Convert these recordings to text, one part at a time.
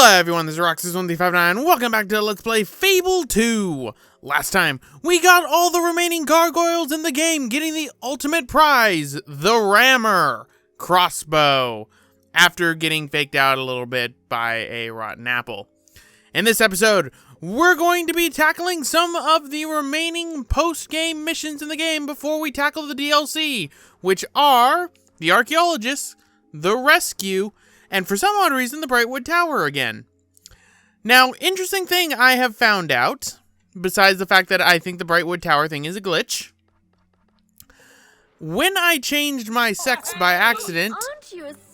Hello everyone, this is Roxas1359. Welcome back to Let's Play Fable 2. Last time, we got all the remaining gargoyles in the game, getting the ultimate prize, the rammer crossbow, after getting faked out a little bit by a rotten apple. In this episode, we're going to be tackling some of the remaining post-game missions in the game before we tackle the DLC, which are the archaeologists, the rescue, and for some odd reason, the Brightwood Tower again. Now, interesting thing I have found out, besides the fact that I think the Brightwood Tower thing is a glitch, when I changed my sex by accident,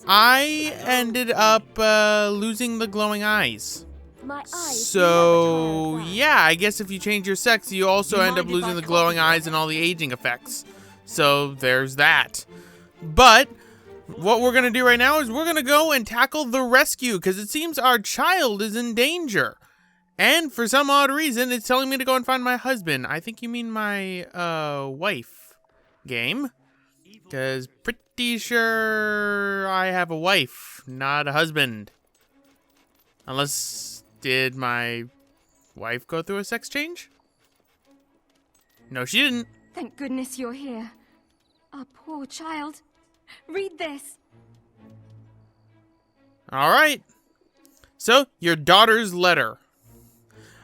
I ended up losing the glowing eyes. So, yeah, I guess if you change your sex, you also end up losing the glowing eyes and all the aging effects. So, there's that. But what we're going to do right now is we're going to go and tackle the rescue, because it seems our child is in danger. And for some odd reason, it's telling me to go and find my husband. I think you mean my wife, game. Because pretty sure I have a wife, not a husband. Unless, did my wife go through a sex change? No, she didn't. Thank goodness you're here. Our poor child. Read this. All right. So, your daughter's letter.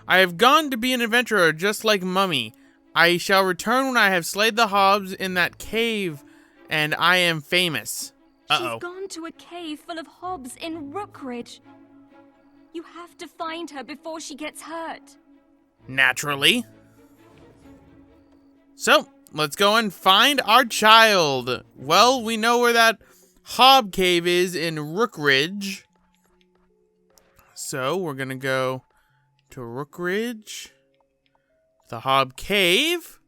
I have gone to be an adventurer just like Mummy. I shall return when I have slayed the hobs in that cave, and I am famous. Uh-oh. She's gone to a cave full of hobs in Rookridge. You have to find her before she gets hurt. Naturally. So, let's go and find our child. Well, we know where that hob cave is in Rookridge. So, we're going to go to Rookridge, the hob cave,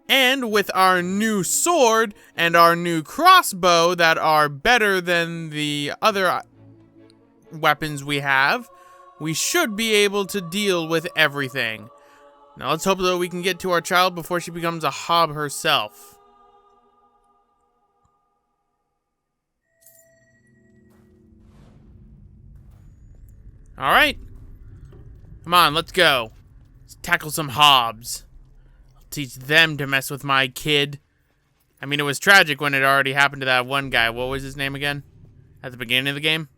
and with our new sword and our new crossbow that are better than the other weapons we have, we should be able to deal with everything. Now let's hope that we can get to our child before she becomes a hob herself. Alright. Come on, let's go. Let's tackle some hobs. I'll teach them to mess with my kid. I mean, it was tragic when it already happened to that one guy. What was his name again? At the beginning of the game?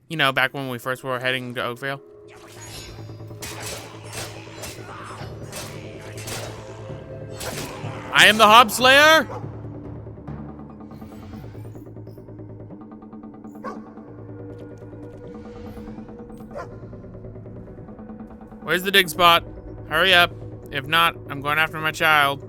You know, back when we first were heading to Oakvale. I am the Hob Slayer! Where's the dig spot? Hurry up. If not, I'm going after my child.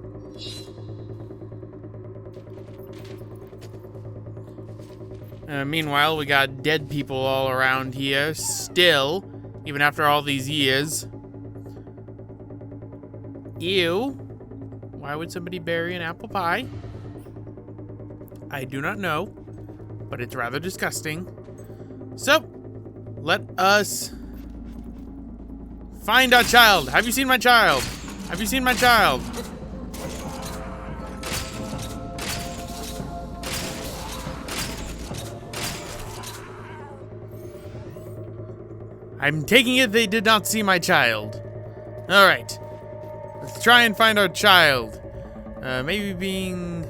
Meanwhile, we got dead people all around here, still, even after all these years. Ew. Why would somebody bury an apple pie? I do not know, but it's rather disgusting. So, let us find our child. Have you seen my child? Have you seen my child? I'm taking it they did not see my child. All right. Let's try and find our child. Maybe being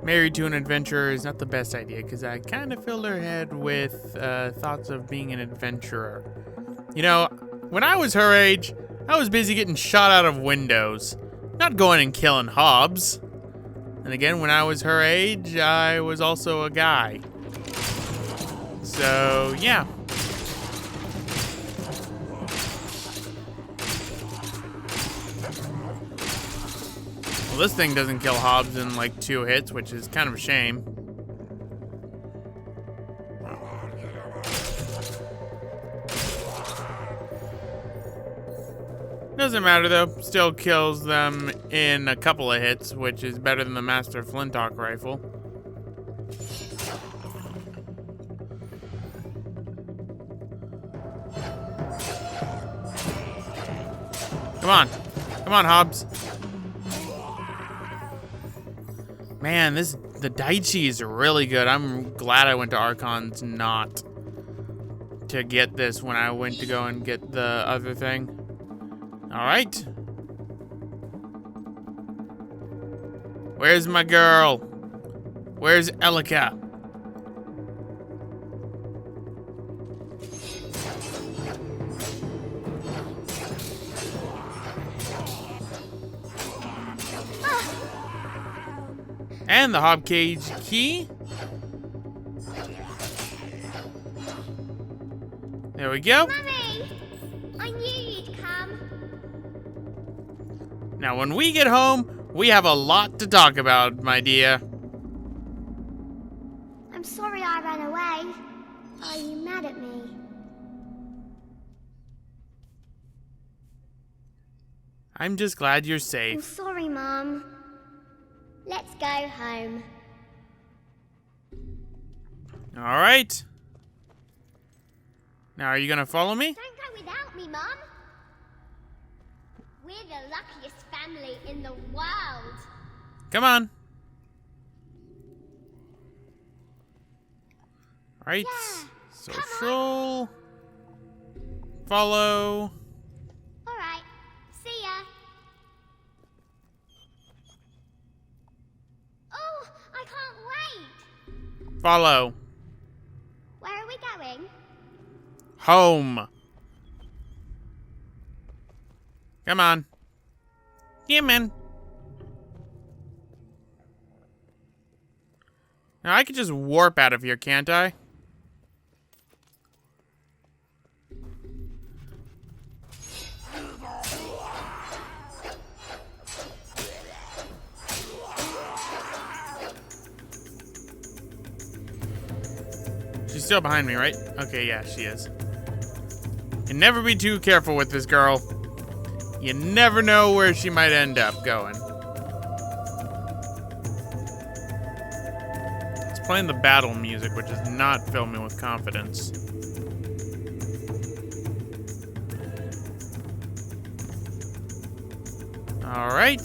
married to an adventurer is not the best idea, because I kind of filled her head with thoughts of being an adventurer. You know, when I was her age, I was busy getting shot out of windows, not going and killing hobs. And again, when I was her age, I was also a guy. So, yeah. Well, this thing doesn't kill hobs in like 2 hits, which is kind of a shame. Doesn't matter though, still kills them in a couple of hits, which is better than the Master Flintock rifle. Come on. Come on, hobs. Man, the Daichi is really good. I'm glad I went to Archon's not to get this when I went to go and get the other thing. Alright. Where's my girl? Where's Elika? And the hob cage key. There we go. Mummy! I knew you'd come. Now, when we get home, we have a lot to talk about, my dear. I'm sorry I ran away. Are you mad at me? I'm just glad you're I'm safe. sorry, Mum. Let's go home. Alright. Now, are you gonna follow me? Don't go without me, Mum. We're the luckiest family in the world. Come on. Alright. Yeah, Social. Follow. All right. See ya. Oh, I can't wait. Follow. Where are we going? Home. Come on. Come in. Now I could just warp out of here, can't I? She's still behind me, right? Okay, yeah, she is. You never be too careful with this girl. You never know where she might end up going. It's playing the battle music, which does not fill me with confidence. Alright.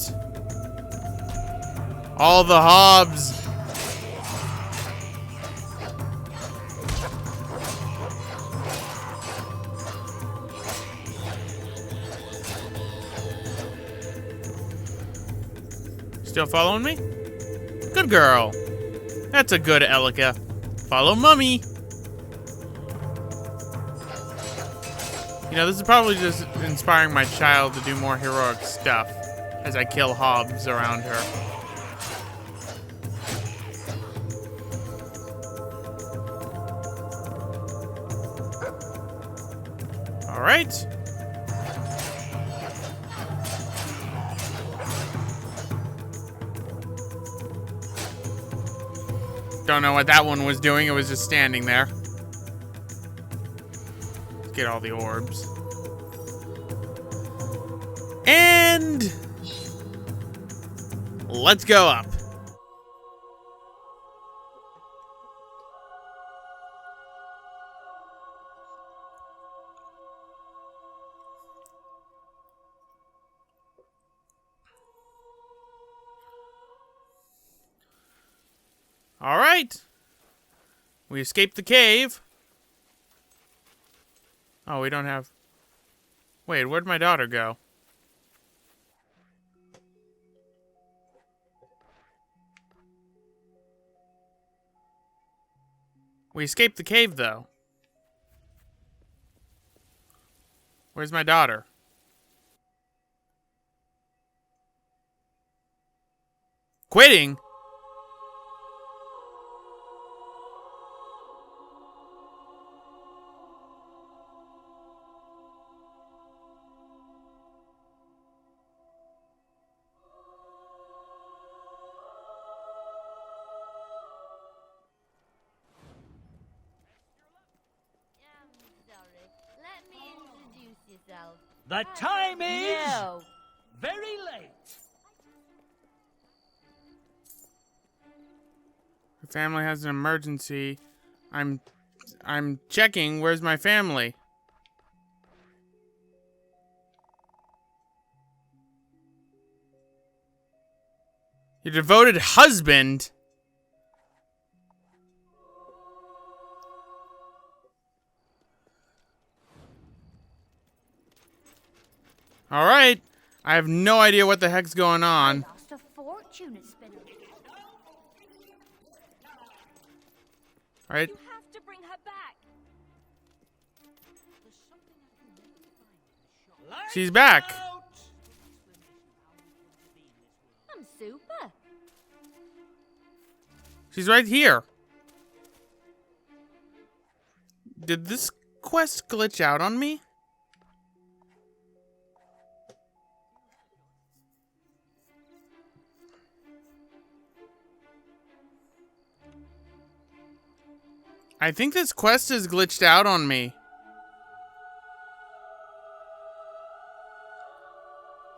All the hobs. Still following me? Good girl. That's a good Elika. Follow Mummy. You know, this is probably just inspiring my child to do more heroic stuff as I kill hobs around her. All right. Don't know what that one was doing. It was just standing there. Let's get all the orbs. And let's go up. All right. We escaped the cave. Oh, we don't have... Wait, where'd my daughter go? We escaped the cave, though. Where's my daughter? Quitting? Let me introduce yourself. The time is No. very late. Her family has an emergency. I'm checking. Where's my family? Your devoted husband? Alright. I have no idea what the heck's going on. Lost a fortune at spinning. Alright. You have to bring her back. She's back. I'm super. She's right here. Did this quest glitch out on me? I think this quest is glitched out on me.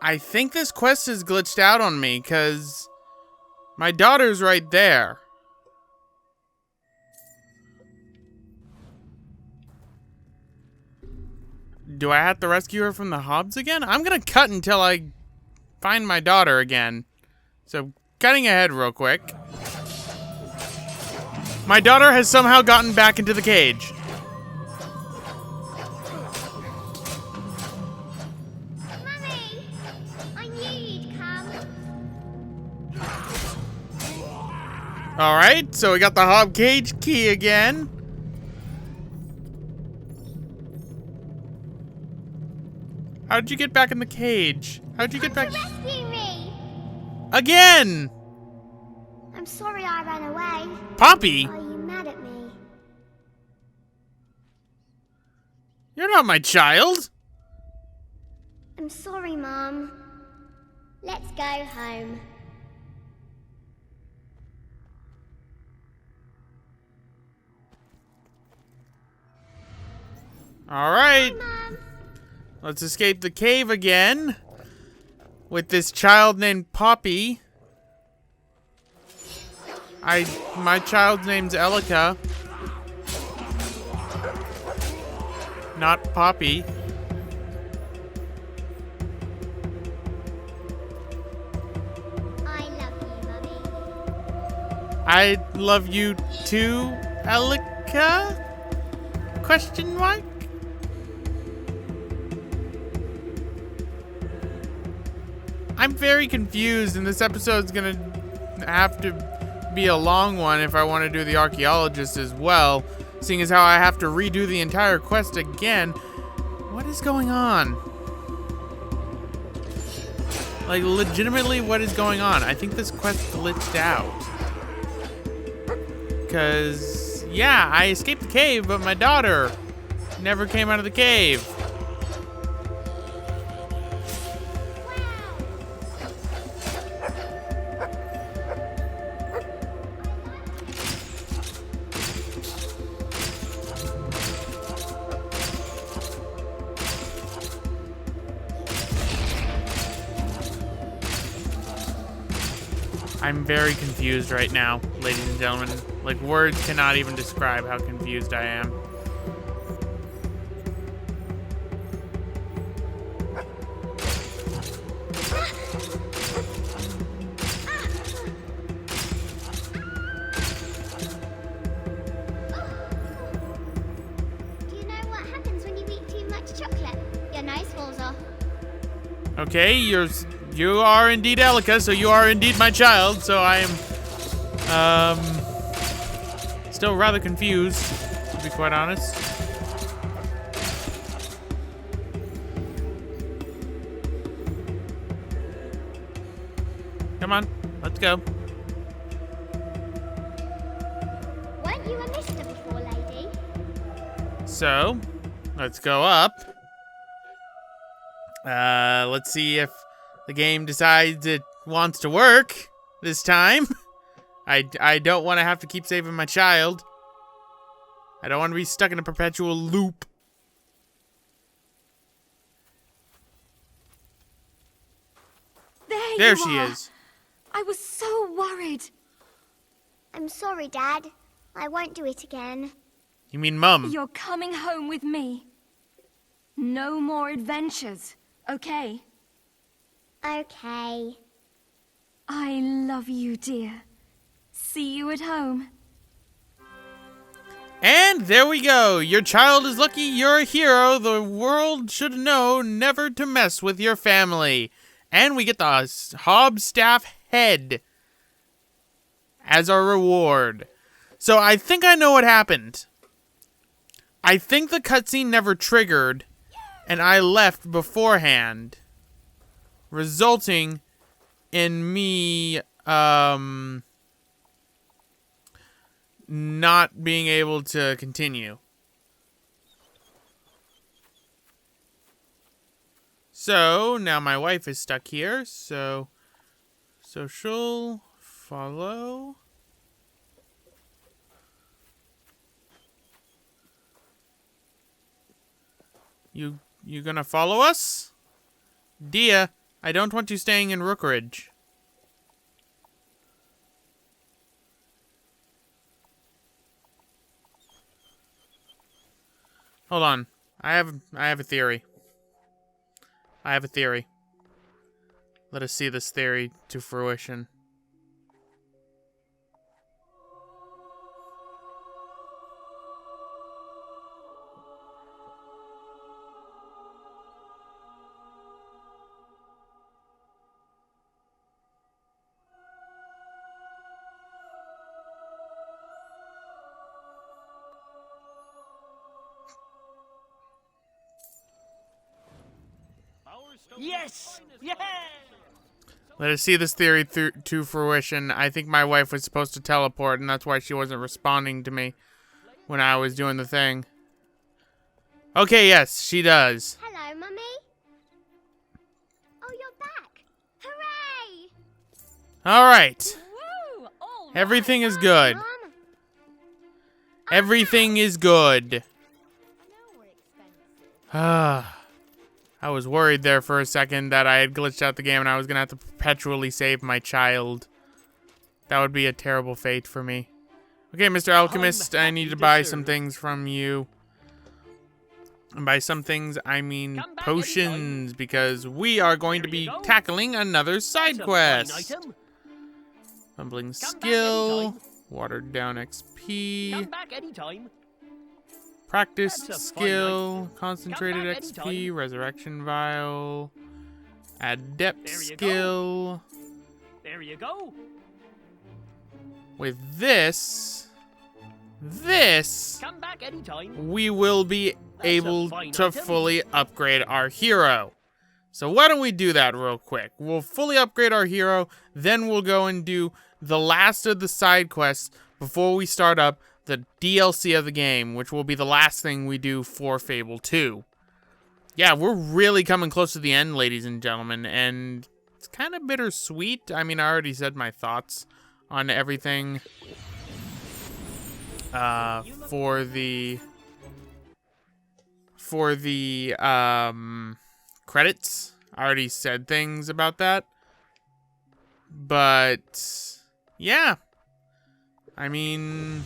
I think this quest is glitched out on me because my daughter's right there. Do I have to rescue her from the Hobbs again? I'm gonna cut until I find my daughter again. So, cutting ahead real quick. My daughter has somehow gotten back into the cage. Mummy! I knew you'd come. Alright, so we got the Hob cage key again. How'd you get back in the cage? How'd you get back? Rescue me! Again! I'm sorry I ran away. Poppy? Are you mad at me? You're not my child. I'm sorry, Mom. Let's go home. Alright. Mom. Let's escape the cave again. With this child named Poppy. My child's name's Elika. Not Poppy. I love you, Mummy. I love you too, Elika? Question mark? I'm very confused, and this episode's gonna have to be a long one if I want to do the archaeologist as well, seeing as how I have to redo the entire quest again. What is going on? Like, legitimately, what is going on? I think this quest glitched out. Because, yeah, I escaped the cave, but my daughter never came out of the cave. I'm very confused right now, ladies and gentlemen. Like, words cannot even describe how confused I am. Do you know what happens when you eat too much chocolate? Your nose falls off. Okay, you are indeed Elika, so you are indeed my child, so I am, still rather confused, to be quite honest. Come on, let's go. Weren't you a mister before, lady? So, let's go up. Let's see if the game decides it wants to work this time. I don't want to have to keep saving my child. I don't want to be stuck in a perpetual loop. There she is. I was so worried. I'm sorry, Dad. I won't do it again. You mean Mum? You're coming home with me. No more adventures, okay? Okay. I love you, dear. See you at home. And there we go. Your child is lucky. You're a hero. The world should know never to mess with your family. And we get the Hobbs staff head as our reward. So I think I know what happened. I think the cutscene never triggered, and I left beforehand, resulting in me not being able to continue. So now my wife is stuck here, so she'll follow. You gonna follow us? Dia, I don't want you staying in Rookridge. Hold on. I have a theory. I have a theory. Let us see this theory to fruition. Yes! Yeah! Let us see this theory to fruition. I think my wife was supposed to teleport, and that's why she wasn't responding to me when I was doing the thing. Okay, yes, she does. Hello, Mummy. Oh, you're back. Hooray! All right. Woo! All right. Everything is good. Mum. Everything is good. No, we're expensive. Ah. I was worried there for a second that I had glitched out the game and I was going to have to perpetually save my child. That would be a terrible fate for me. Okay, Mr. Alchemist, I need to buy some things from you. And by some things, I mean potions, because we are going to be tackling another side quest. Fumbling skill, watered down XP. Come back anytime. Practiced That's a fine skill, item. concentrated Come back XP, anytime. resurrection vial, adept There you go. skill. There you go. With this, Come back anytime. we will be able fine to item. fully upgrade our hero. So why don't we do that real quick? We'll fully upgrade our hero, then we'll go and do the last of the side quests before we start up the DLC of the game, which will be the last thing we do for Fable 2. Yeah, we're really coming close to the end, ladies and gentlemen, and it's kind of bittersweet. I mean, I already said my thoughts on everything for the credits. I already said things about that. But yeah, I mean,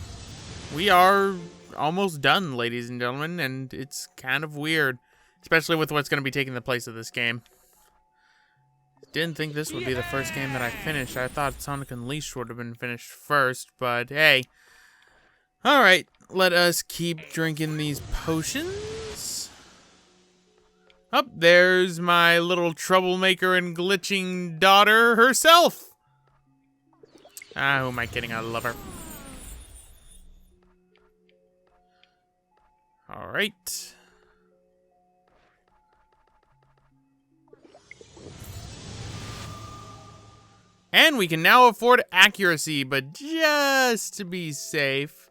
we are almost done, ladies and gentlemen, and it's kind of weird, especially with what's going to be taking the place of this game. Didn't think this would be the first game that I finished. I thought Sonic Unleashed would have been finished first, but hey. Alright, let us keep drinking these potions. Up there's my little troublemaker and glitching daughter herself. Ah, who am I kidding? I love her. Alright. And we can now afford accuracy, but just to be safe,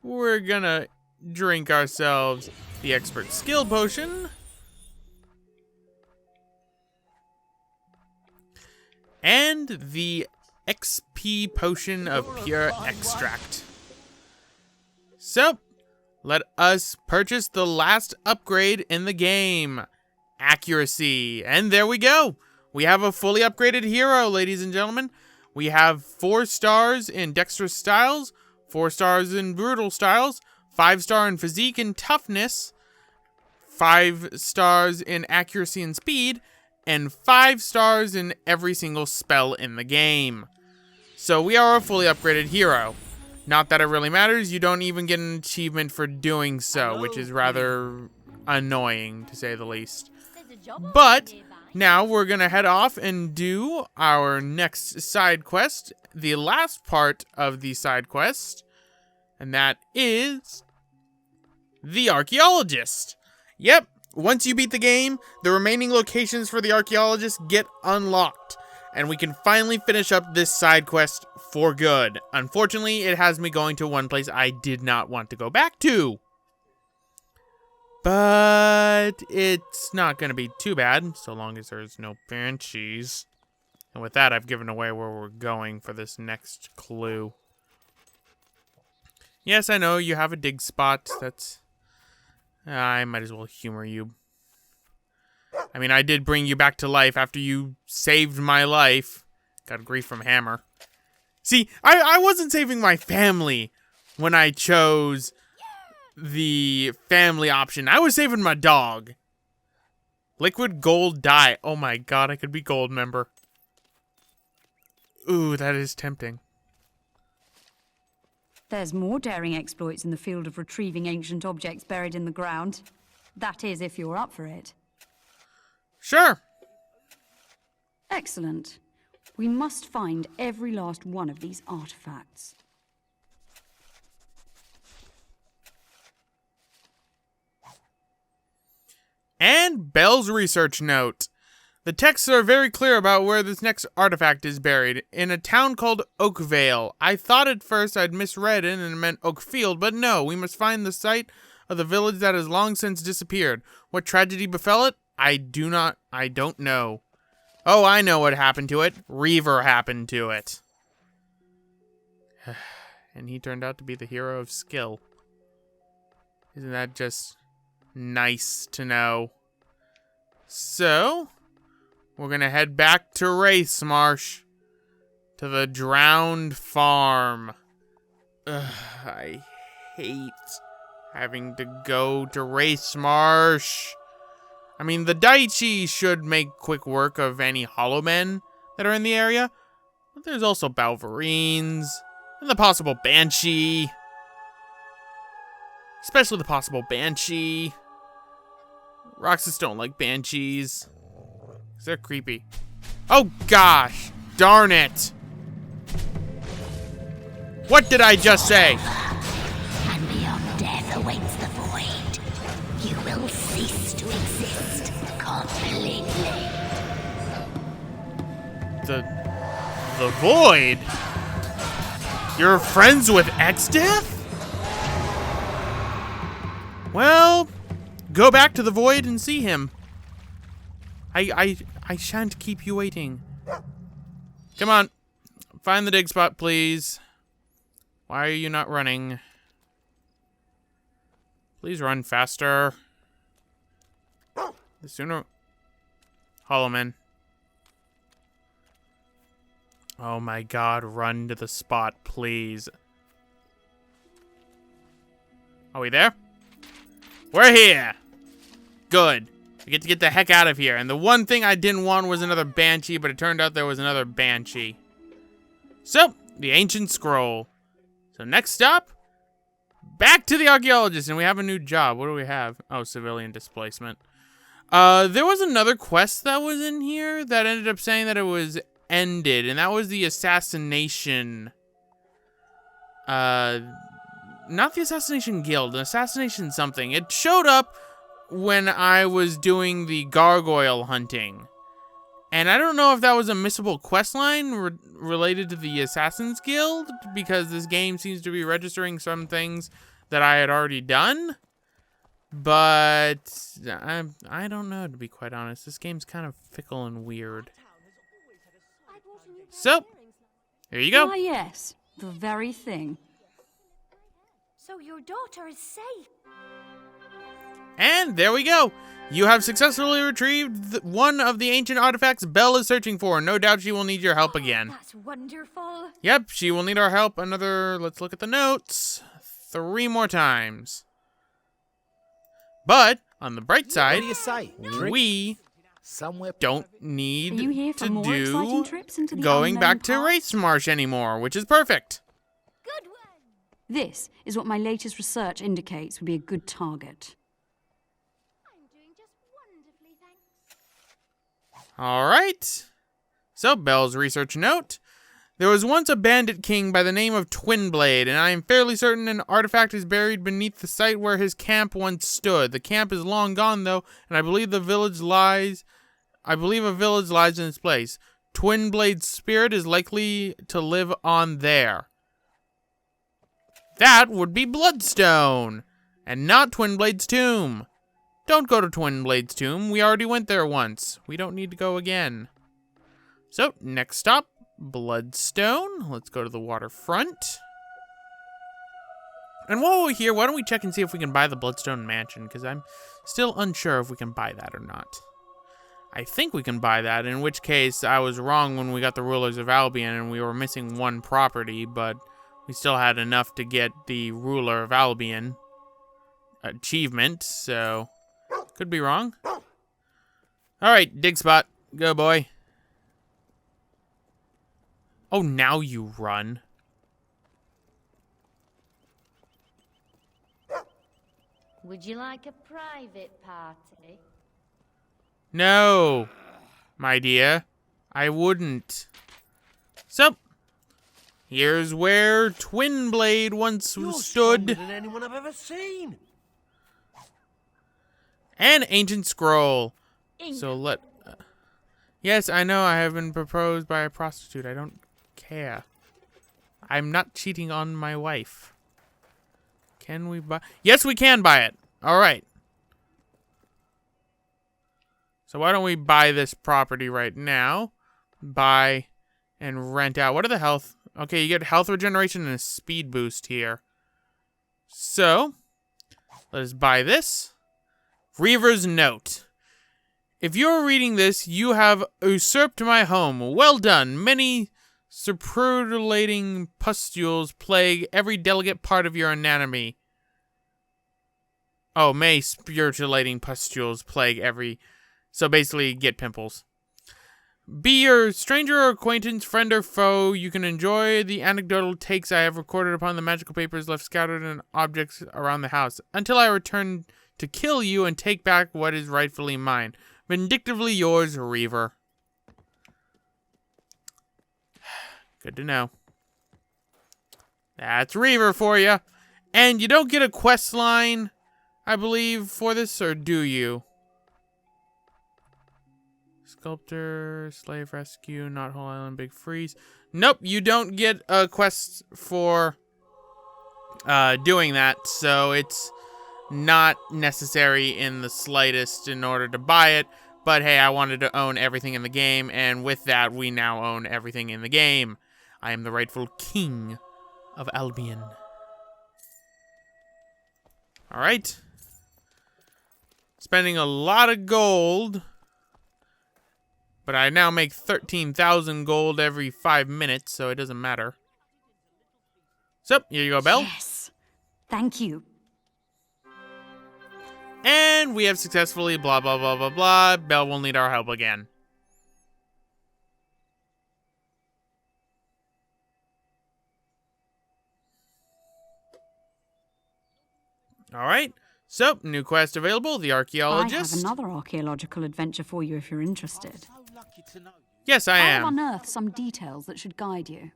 we're gonna drink ourselves the expert skill potion. And the XP potion of pure extract. So, let us purchase the last upgrade in the game, accuracy. And there we go. We have a fully upgraded hero, ladies and gentlemen. We have 4 stars in dexterous styles, 4 stars in brutal styles, 5-star in physique and toughness, 5 stars in accuracy and speed, and 5 stars in every single spell in the game. So we are a fully upgraded hero. Not that it really matters. You don't even get an achievement for doing so, which is rather annoying, to say the least. There's a job But nearby. now we're going to head off and do our next side quest, the last part of the side quest, and that is the Archaeologist. Yep, once you beat the game, the remaining locations for the Archaeologist get unlocked, and we can finally finish up this side quest for good. Unfortunately, it has me going to one place I did not want to go back to. But it's not going to be too bad, so long as there's no banshees. And with that, I've given away where we're going for this next clue. Yes, I know you have a dig spot. That's... I might as well humor you. I mean, I did bring you back to life after you saved my life. Got grief from Hammer. See, I wasn't saving my family when I chose the family option. I was saving my dog. Liquid gold dye. Oh my god, I could be gold member. Ooh, that is tempting. There's more daring exploits in the field of retrieving ancient objects buried in the ground. That is, if you're up for it. Sure. Excellent. We must find every last one of these artifacts. And Belle's research note. The texts are very clear about where this next artifact is buried, in a town called Oakvale. I thought at first I'd misread it and it meant Oakfield, but no, we must find the site of the village that has long since disappeared. What tragedy befell it? I don't know. Oh, I know what happened to it. Reaver happened to it. And he turned out to be the hero of skill. Isn't that just nice to know? So... we're gonna head back to Race Marsh. To the drowned farm. Ugh, I hate having to go to Race Marsh. I mean, the Daichi should make quick work of any hollow men that are in the area. But there's also Balverines. And the possible Banshee. Especially the possible Banshee. Roxas don't like Banshees. They're creepy. Oh gosh! Darn it! What did I just say? And beyond death awaits the void. You will cease to exist completely. The void? You're friends with X-Death? Well, go back to the void and see him. I shan't keep you waiting. Come on. Find the dig spot, please. Why are you not running? Please run faster. The sooner... Hollowman. Oh my god, run to the spot, please. Are we there? We're here! Good. We get to get the heck out of here. And the one thing I didn't want was another Banshee, but it turned out there was another Banshee. So, the Ancient Scroll. So next stop, back to the Archaeologist, and we have a new job. What do we have? Oh, civilian displacement. There was another quest that was in here that ended up saying that it was ended, and that was the assassination. Not the Assassination Guild, an assassination something. It showed up when I was doing the gargoyle hunting. And I don't know if that was a missable questline related to the Assassin's Guild, because this game seems to be registering some things that I had already done. But I don't know, to be quite honest. This game's kind of fickle and weird. So, here you go. Ah, yes. The very thing. So your daughter is safe. And there we go. You have successfully retrieved one of the ancient artifacts Belle is searching for. No doubt she will need your help again. That's wonderful. Yep, she will need our help another, let's look at the notes, 3 more times. But, on the bright What side, do you say? we Somewhere don't need Are you here for to more exciting do trips into the going unknown back to parts? Race Marsh anymore, which is perfect. Good one. This is what my latest research indicates would be a good target. I'm doing just wonderfully, thanks. All right. So, Belle's research note. There was once a bandit king by the name of Twinblade, and I am fairly certain an artifact is buried beneath the site where his camp once stood. The camp is long gone, though, and I believe a village lies in its place. Twinblade's spirit is likely to live on there. That would be Bloodstone, and not Twinblade's tomb. Don't go to Twinblade's tomb. We already went there once. We don't need to go again. So, next stop, Bloodstone. Let's go to the waterfront. And while we're here, why don't we check and see if we can buy the Bloodstone Mansion, because I'm still unsure if we can buy that or not. I think we can buy that, in which case I was wrong when we got the Rulers of Albion and we were missing one property, but we still had enough to get the Ruler of Albion achievement, so could be wrong. Alright, dig spot. Go, boy. Oh, now you run. Would you like a private party? No, my dear. I wouldn't. So, here's where Twinblade once You're stood. stronger than anyone I've ever seen. An ancient scroll. Ink. So yes, I know I have been proposed by a prostitute. I don't care. I'm not cheating on my wife. Can we buy? Yes, we can buy it. All right. So why don't we buy this property right now? Buy and rent out. What are the health? Okay, you get health regeneration and a speed boost here. So, let us buy this. Reaver's note. If you're reading this, you have usurped my home. Well done. Many superlating pustules plague every delicate part of your anatomy. Oh, may spiritualating pustules plague every... So basically, get pimples. Be your stranger or acquaintance, friend or foe. You can enjoy the anecdotal takes I have recorded upon the magical papers left scattered in objects around the house, until I return to kill you and take back what is rightfully mine. Vindictively yours, Reaver. Good to know. That's Reaver for you. And you don't get a quest line, I believe, for this, or do you? Sculptor, Slave Rescue, Not Whole Island, Big Freeze. Nope, you don't get a quest for doing that, so it's not necessary in the slightest in order to buy it. But hey, I wanted to own everything in the game, and with that, we now own everything in the game. I am the rightful king of Albion. Alright. Spending a lot of gold. But I now make 13,000 gold every 5 minutes, so it doesn't matter. So, here you go, Belle. Yes. Thank you. And we have successfully blah, blah, blah, blah, blah. Belle will need our help again. Alright. So, new quest available, the Archaeologist. I have another archaeological adventure for you if you're interested. Yes, I I'll am. unearth some details that should guide you.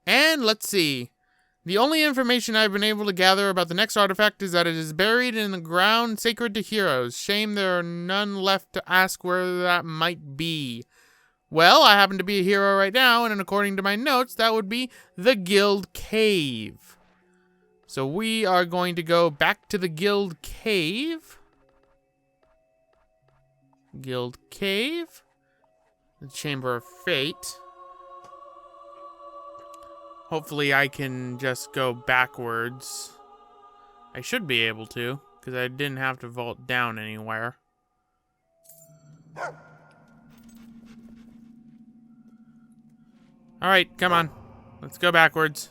And let's see. The only information I've been able to gather about the next artifact is that it is buried in the ground sacred to heroes. Shame there are none left to ask where that might be. Well, I happen to be a hero right now, and according to my notes, that would be the Guild Cave. So we are going to go back to the Guild Cave. Guild Cave. The Chamber of Fate. Hopefully I can just go backwards. I should be able to, because I didn't have to vault down anywhere. Alright, come on. Let's go backwards.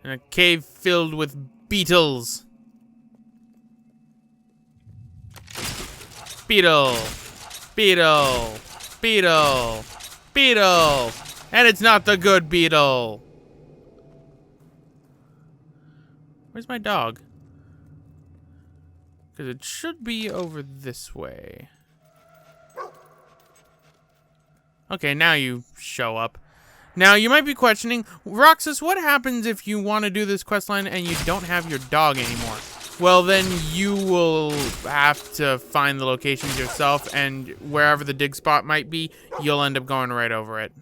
In a cave filled with beetles. Beetle. Beetle. Beetle. Beetle. And it's not the good beetle. Where's my dog? Because it should be over this way. Okay, now you show up. Now, you might be questioning, Roxas, what happens if you want to do this questline and you don't have your dog anymore? Well, then you will have to find the locations yourself, and wherever the dig spot might be, you'll end up going right over it.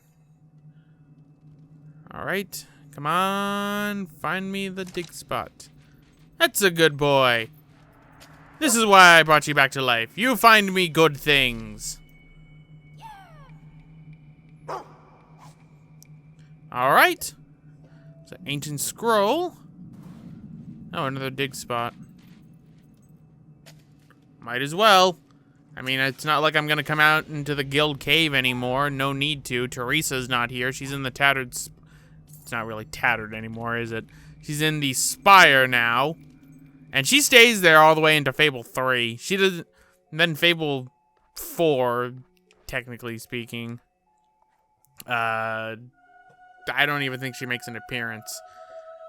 Alright, come on, find me the dig spot. That's a good boy. This is why I brought you back to life. You find me good things. Alright. It's an ancient scroll. Oh, another dig spot. Might as well. I mean, it's not like I'm gonna come out into the guild cave anymore. No need to. Teresa's not here. She's in the tattered... It's not really tattered anymore, is it? She's in the spire now. And she stays there all the way into Fable 3. She doesn't... Then Fable 4, technically speaking. I don't even think she makes an appearance.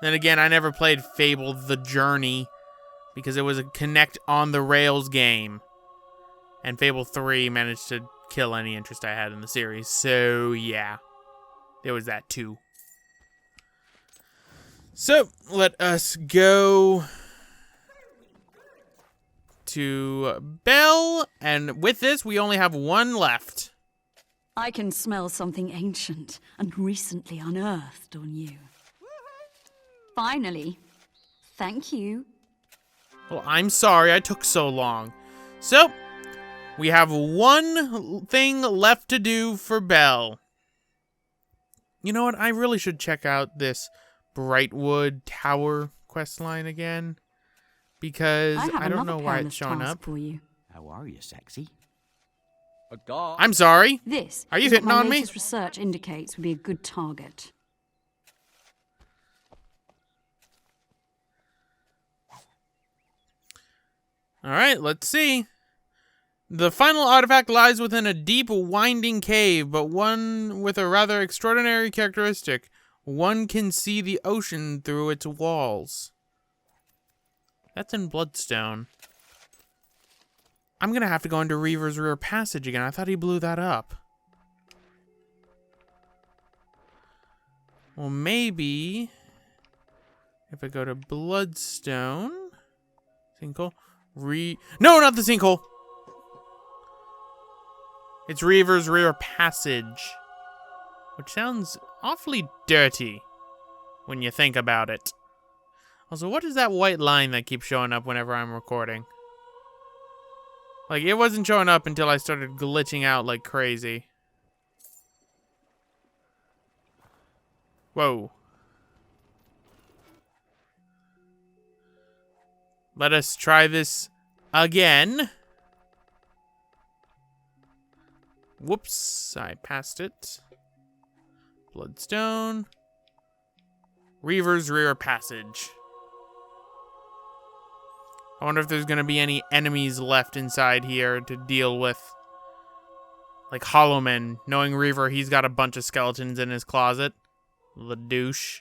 Then again, I never played Fable The Journey because it was a Connect on the Rails game. And Fable 3 managed to kill any interest I had in the series. So, yeah. There was that too. So, let us go to Belle. And with this, we only have one left. I can smell something ancient and recently unearthed on you. Finally. Thank you. Well, I'm sorry I took so long. So, we have one thing left to do for Belle. You know what? I really should check out this Brightwood Tower questline again. Because I don't know why it's showing up. For you. How are you, sexy? I'm sorry. This are you is hitting what my on me? latest research indicates would be a good target. All right, let's see. The final artifact lies within a deep, winding cave, but one with a rather extraordinary characteristic. One can see the ocean through its walls. That's in Bloodstone. I'm gonna have to go into Reaver's Rear Passage again. I thought he blew that up. Well, maybe if I go to Bloodstone, sinkhole, no, not the sinkhole. It's Reaver's Rear Passage, which sounds awfully dirty when you think about it. Also, what is that white line that keeps showing up whenever I'm recording? Like, it wasn't showing up until I started glitching out like crazy. Whoa. Let us try this again. Whoops, I passed it. Bloodstone. Reaver's Rear Passage. I wonder if there's going to be any enemies left inside here to deal with. Like Hollowman. Knowing Reaver, he's got a bunch of skeletons in his closet. The douche.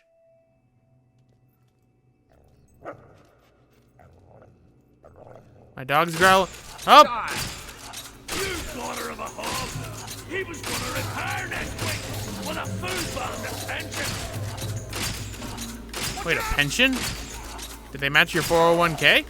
My dog's growling. Oh! You daughter of a hog! He was gonna retire next week with a food bond pension! Wait, a pension? Did they match your 401k?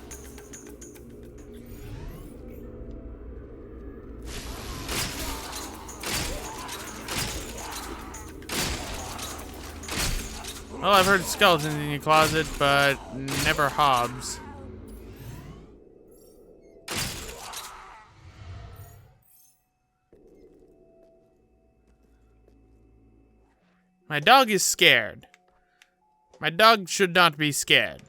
Well, I've heard skeletons in your closet, but never Hobbs. My dog is scared. My dog should not be scared.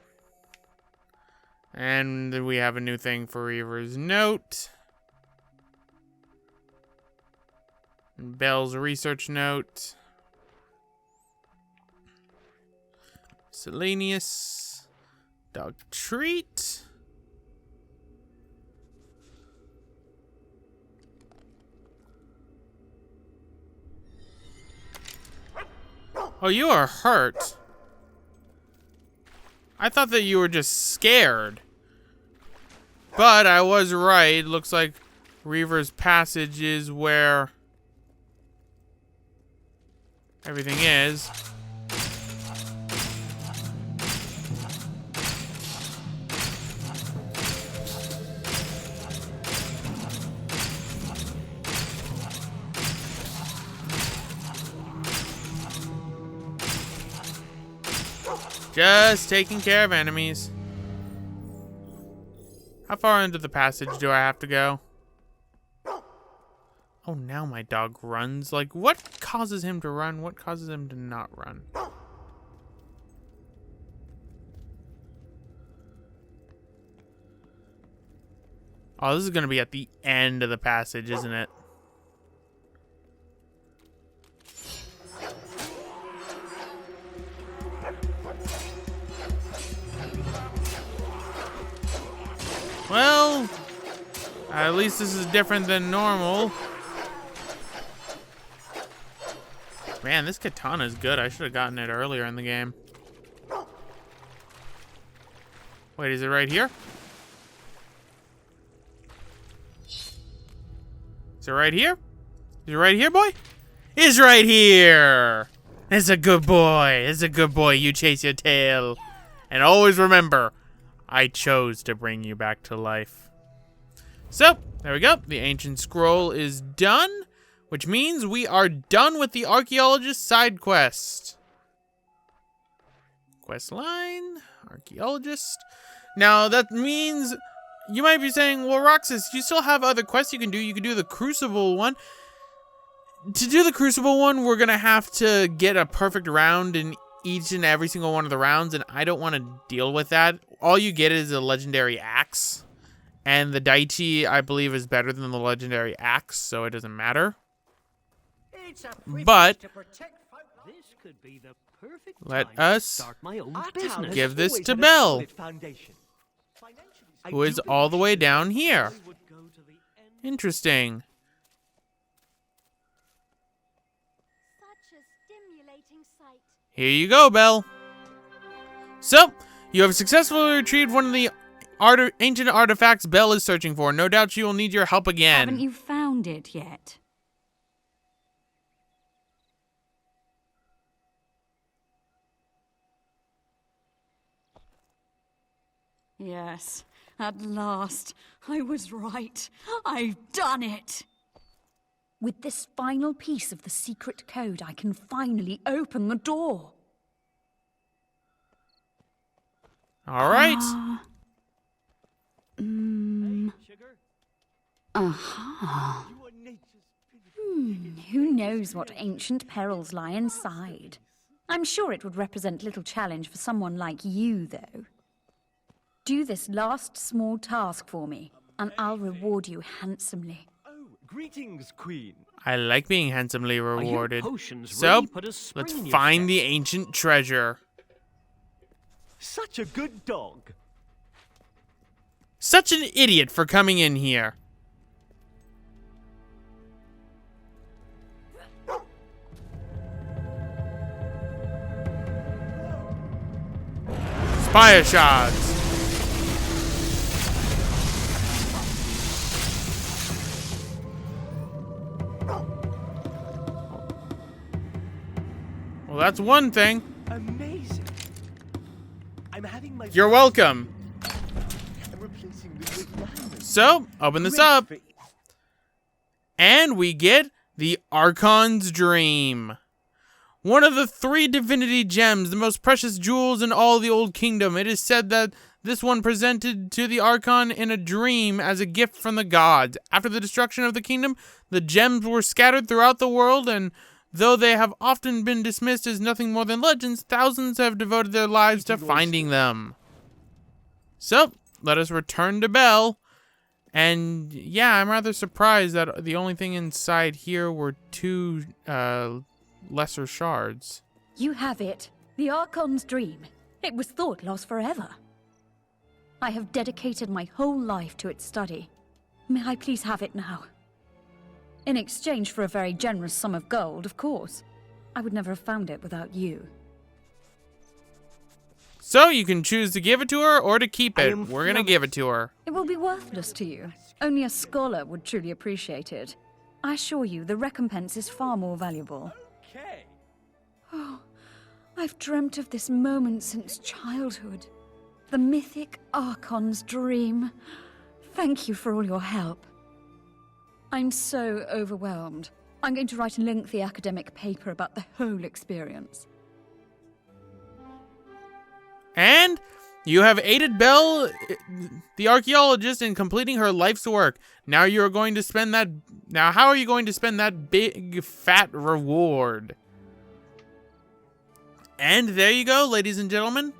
And we have a new thing for Reaver's note. And Belle's research note. Miscellaneous. Dog treat. Oh, you are hurt. I thought that you were just scared. But I was right. Looks like Reaver's Passage is where everything is. Just taking care of enemies. How far into the passage do I have to go? Oh, now my dog runs. Like, what causes him to run? What causes him to not run? Oh, this is going to be at the end of the passage, isn't it? Well, at least this is different than normal. Man, this katana is good. I should have gotten it earlier in the game. Wait, is it right here? Is it right here? Is it right here, boy? It's right here! It's a good boy. It's a good boy. You chase your tail. And always remember, I chose to bring you back to life. So, there we go. The ancient scroll is done, which means we are done with the archaeologist side quest. Quest line, archaeologist. Now, that means you might be saying, well, Roxas, you still have other quests you can do. You can do the Crucible one. To do the Crucible one, we're going to have to get a perfect round in each and every single one of the rounds, and I don't want to deal with that. All you get is a legendary axe, and the Daichi, I believe, is better than the legendary axe, so it doesn't matter. But This could be the perfect let time to us start my own business. give this to Belle, who is all the way down here. Interesting. Such a stimulating sight. Here you go, Belle. So, you have successfully retrieved one of the ancient artifacts Belle is searching for. No doubt she will need your help again. Haven't you found it yet? Yes, at last. I was right. I've done it. With this final piece of the secret code, I can finally open the door. All right. Aha. Who knows what ancient perils lie inside? I'm sure it would represent little challenge for someone like you, though. Do this last small task for me, and I'll reward you handsomely. Oh, greetings, Queen. I like being handsomely rewarded. potions So, really put a spring let's in your find step? the ancient treasure. Such a good dog. Such an idiot for coming in here. Spire shards. Well, that's one thing. Amazing. I'm having my. You're welcome. I'm replacing them with diamonds. So, open this up. And we get the Archon's Dream. One of the 3 divinity gems, the most precious jewels in all the Old Kingdom. It is said that this one presented to the Archon in a dream as a gift from the gods. After the destruction of the kingdom, the gems were scattered throughout the world, and though they have often been dismissed as nothing more than legends, thousands have devoted their lives to finding them. So, let us return to Belle. And yeah, I'm rather surprised that the only thing inside here were 2 lesser shards. You have it. The Archon's Dream. It was thought lost forever. I have dedicated my whole life to its study. May I please have it now? In exchange for a very generous sum of gold, of course. I would never have found it without you. So you can choose to give it to her or to keep I it. am We're gonna give it to her. It will be worthless to you. Only a scholar would truly appreciate it. I assure you, the recompense is far more valuable. Okay. I've dreamt of this moment since childhood. The mythic Archon's dream. Thank you for all your help. I'm so overwhelmed. I'm going to write a lengthy academic paper about the whole experience. And you have aided Belle, the archaeologist, in completing her life's work. Now you are going to spend that. Now, how are you going to spend that big fat reward? And there you go, ladies and gentlemen.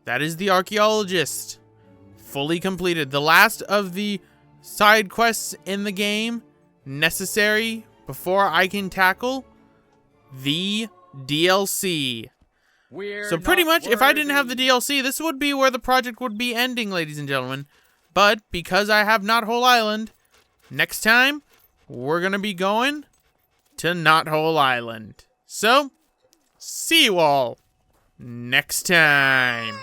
That is the archaeologist, fully completed. The last of the side quests in the game necessary before I can tackle the DLC. So pretty much, if I didn't have the DLC, this would be where the project would be ending, ladies and gentlemen. But because I have Knothole Island, next time, we're going to be going to Knothole Island. So, see you all next time.